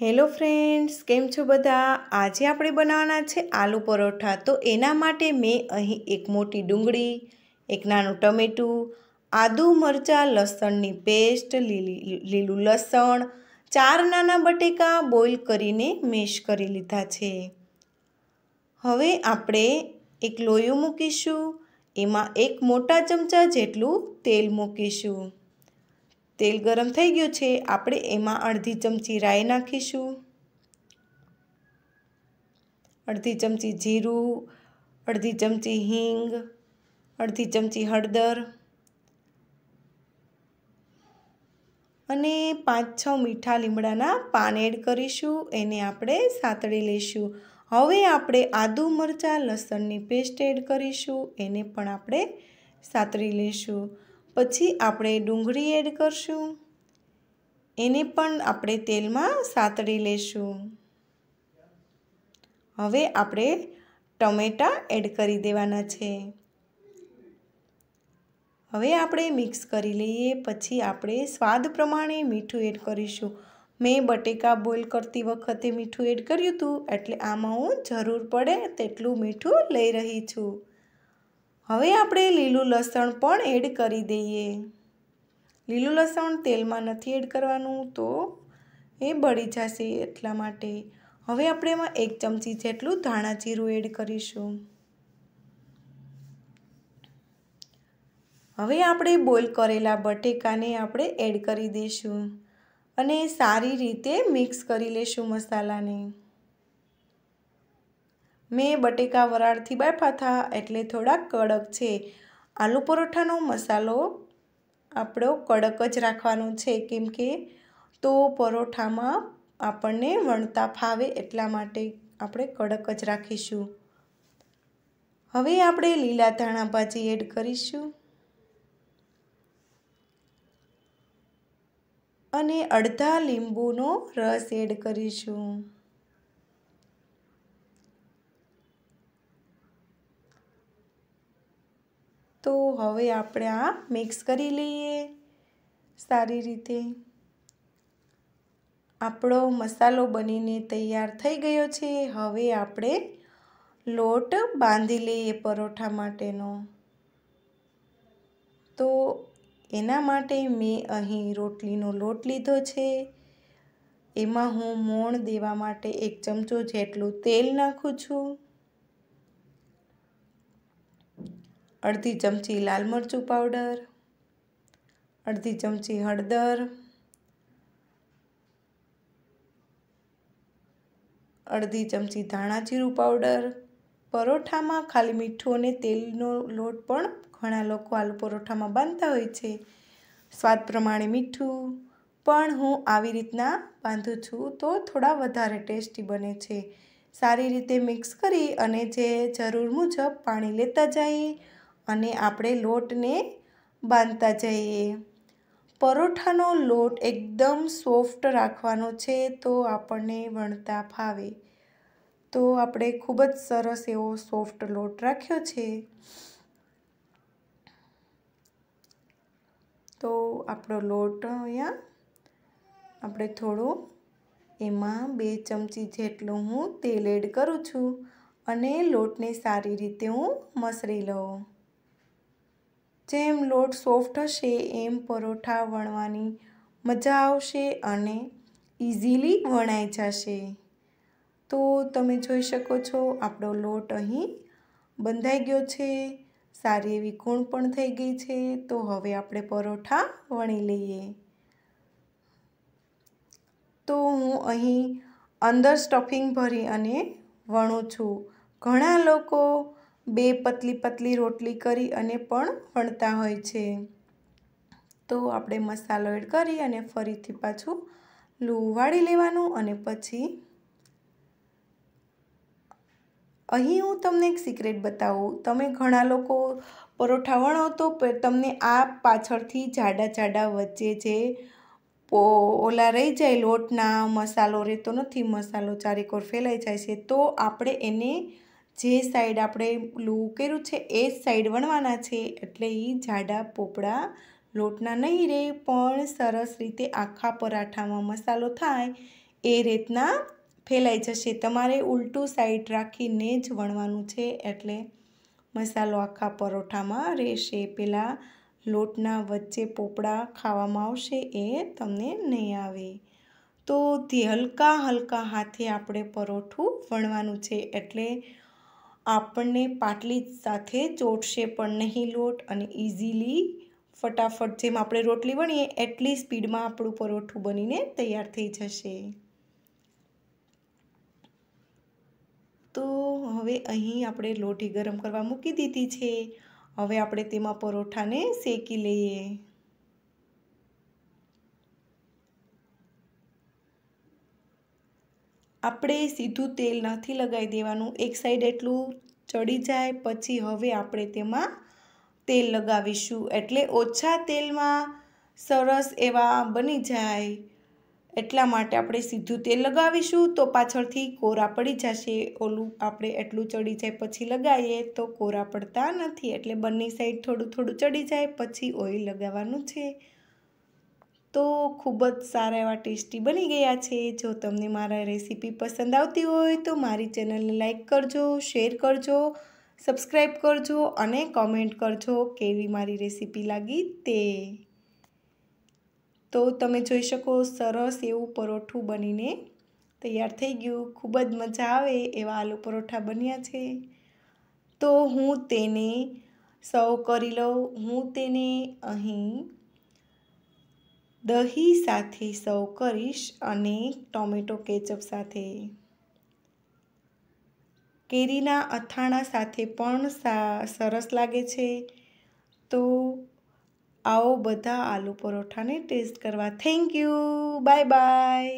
Hello friends, કેમ છો બધા? આજે આપણે બનાવવાના છે આલુ પરોઠા। તો એના માટે મેં અહીં એક મોટી ડુંગળી, એક નાનું ટમેટું, આદુ મરચાં લસણની પેસ્ટ, લીલું લસણ, 4 નાના બટેકા બોઇલ કરીને મેશ કરી લીધા છે। હવે આપણે એક લોયું મૂકીશું, એમાં 1 મોટા ચમચા જેટલું તેલ મૂકીશું। તેલ ગરમ થઈ ગયું છે, આપણે એમાં અડધી ચમચી રાઈ નાખીશું, અડધી ચમચી જીરું, અડધી ચમચી હિંગ, અડધી ચમચી હળદર અને 5-6 મીઠા લીમડાના પાન એડ કરીશું। એને આપણે સાતળી લઈશું। હવે આપણે આદુ મરચાં લસણની પેસ્ટ એડ કરીશું, એને પણ આપણે સાતળી લઈશું। પછી આપણે ડુંગળી એડ કરશું, એને પણ આપણે તેલમાં સાતળી લઈશું। હવે આપણે ટમેટાં એડ કરી દેવાના છે। હવે આપણે મિક્સ કરી લઈએ। પછી આપણે સ્વાદ પ્રમાણે મીઠું એડ કરીશું। મેં બટેકા બોઇલ કરતી વખતે મીઠું એડ કર્યું હતું, એટલે આમાં હું જરૂર પડે તેટલું મીઠું લઈ રહી છું। હવે આપણે લીલું લસણ પણ એડ કરી દઈએ। લીલું લસણ તેલમાં નથી એડ કરવાનું, તો એ બળી જશે એટલા માટે। હવે આપણે એમાં 1 ચમચી જેટલું ધાણા જીરું એડ કરીશું। હવે આપણે બોઇલ કરેલા બટેકાને આપણે એડ કરી દઈશું અને સારી રીતે મિક્સ કરી લઈશું મસાલાને। મેં બટેકા વરાળથી બાફ્યા હતા, એટલે થોડા કડક છે। આલુ પરોઠાનો મસાલો આપણો કડક જ રાખવાનો છે, કેમ કે તો પરોઠામાં આપણને વણતા ફાવે એટલા માટે આપણે કડક જ રાખીશું। હવે આપણે લીલા ધાણા ભાજી એડ કરીશું અને અડધા લીંબુનો રસ એડ કરીશું। તો હવે આપણે આ મિક્સ કરી લઈએ સારી રીતે। આપણો મસાલો બનીને તૈયાર થઈ ગયો છે। હવે આપણે લોટ બાંધી લઈએ પરોઠા માટેનો। તો એના માટે મેં અહીં રોટલીનો લોટ લીધો છે, એમાં હું મોણ દેવા માટે 1 ચમચો જેટલું તેલ નાખું છું, અડધી ચમચી લાલ મરચું પાવડર, અડધી ચમચી હળદર, અડધી ચમચી ધાણા જીરું પાવડર। પરોઠામાં ખાલી મીઠું અને તેલનો લોટ પણ ઘણા લોકો આલુ પરોઠામાં બાંધતા હોય છે। સ્વાદ પ્રમાણે મીઠું પણ હું આવી રીતના બાંધું છું, તો થોડા વધારે ટેસ્ટી બને છે। સારી રીતે મિક્સ કરી અને જે જરૂર મુજબ પાણી લેતા જઈએ અને આપણે લોટને બાંધતા જઈએ। પરોઠાનો લોટ એકદમ સોફ્ટ રાખવાનો છે, તો આપણને વણતા ફાવે। તો આપણે ખૂબ જ સરસ એવો સોફ્ટ લોટ રાખ્યો છે। તો આપણો લોટ અહીંયા આપણે થોડું એમાં 2 ચમચી જેટલું હું તેલ એડ કરું છું અને લોટને સારી રીતે હું મસળી લઉં। જેમ લોટ સોફ્ટ હશે એમ પરોઠા વણવાની મજા આવશે અને ઇઝીલી વણાઈ જશે। તો તમે જોઈ શકો છો આપણો લોટ અહીં બંધાઈ ગયો છે, સારી એવી કૂણ પણ થઈ ગઈ છે। તો હવે આપણે પરોઠા વણી લઈએ। તો હું અહીં અંદર સ્ટફિંગ ભરી અને વણું છું। ઘણા લોકો 2 પતલી પતલી રોટલી કરી અને પણ વણતા હોય છે। તો આપણે મસાલો એડ કરી અને ફરીથી પાછું લૂં વાળી લેવાનું અને પછી અહીં હું તમને એક સિક્રેટ બતાવું। તમે ઘણા લોકો પરોઠા વણો તો તમને આ પાછળથી જાડા જાડા વચ્ચે જે ઓલા રહી જાય લોટના, મસાલો રહેતો નથી, મસાલો ચારેકોર ફેલાઈ જાય છે। તો આપણે એને જે સાઈડ આપણે લૂં કર્યું છે એ સાઈડ વણવાના છે, એટલે એ જાડા પોપડા લોટના નહીં રહે, પણ સરસ રીતે આખા પરાઠામાં મસાલો થાય એ રીતના ફેલાઈ જશે। તમારે ઉલટું સાઈડ રાખીને જ વણવાનું છે, એટલે મસાલો આખા પરોઠામાં રહેશે। પેલા લોટના વચ્ચે પોપડા ખાવામાં આવશે એ તમને નહીં આવે। તો હલકા હલકા હાથે આપણે પરોઠું વણવાનું છે, એટલે આપણને પાટલી સાથે ચોટશે પણ નહીં લોટ, અને ઇઝીલી ફટાફટ જેમ આપણે રોટલી વણીએ એટલી સ્પીડમાં આપણું પરોઠું બનીને તૈયાર થઈ જશે। તો હવે અહીં આપણે લોટી ગરમ કરવા મૂકી દીધી છે। હવે આપણે તેમાં પરોઠાને શેકી લઈએ। આપણે સીધું તેલ નથી લગાવી દેવાનું, એક સાઈડ એટલું ચડી જાય પછી હવે આપણે તેમાં તેલ લગાવીશું, એટલે ઓછા તેલમાં સરસ એવા બની જાય। એટલા માટે આપણે સીધું તેલ લગાવીશું તો પાછળથી કોરા પડી જશે। ઓલું આપણે એટલું ચડી જાય પછી લગાવીએ તો કોરા પડતા નથી, એટલે બંને સાઈડ થોડું થોડું ચડી જાય પછી ઓઇલ લગાવવાનું છે। તો ખૂબ જ સારા એવા ટેસ્ટી બની ગયા છે। જો તમને મારા રેસીપી પસંદ આવતી હોય તો મારી ચેનલને લાઈક કરજો, શેર કરજો, સબસ્ક્રાઈબ કરજો અને કોમેન્ટ કરજો કેવી મારી રેસીપી લાગી તે। તો તમે જોઈ શકો સરસ એવું પરોઠું બનીને તૈયાર થઈ ગયું। ખૂબ જ મજા આવે એવા આલુ પરોઠા બન્યા છે। તો હું તેને સર્વ કરી લઉં। હું તેને અહીં દહીં સાથે સર્વ કરીશ અને ટોમેટો કેચઅપ સાથે, કેરીના અથાણા સાથે પણ સરસ લાગે છે। તો આવો બધા આલુ પરોઠાને ટેસ્ટ કરવા। Thank you, bye bye.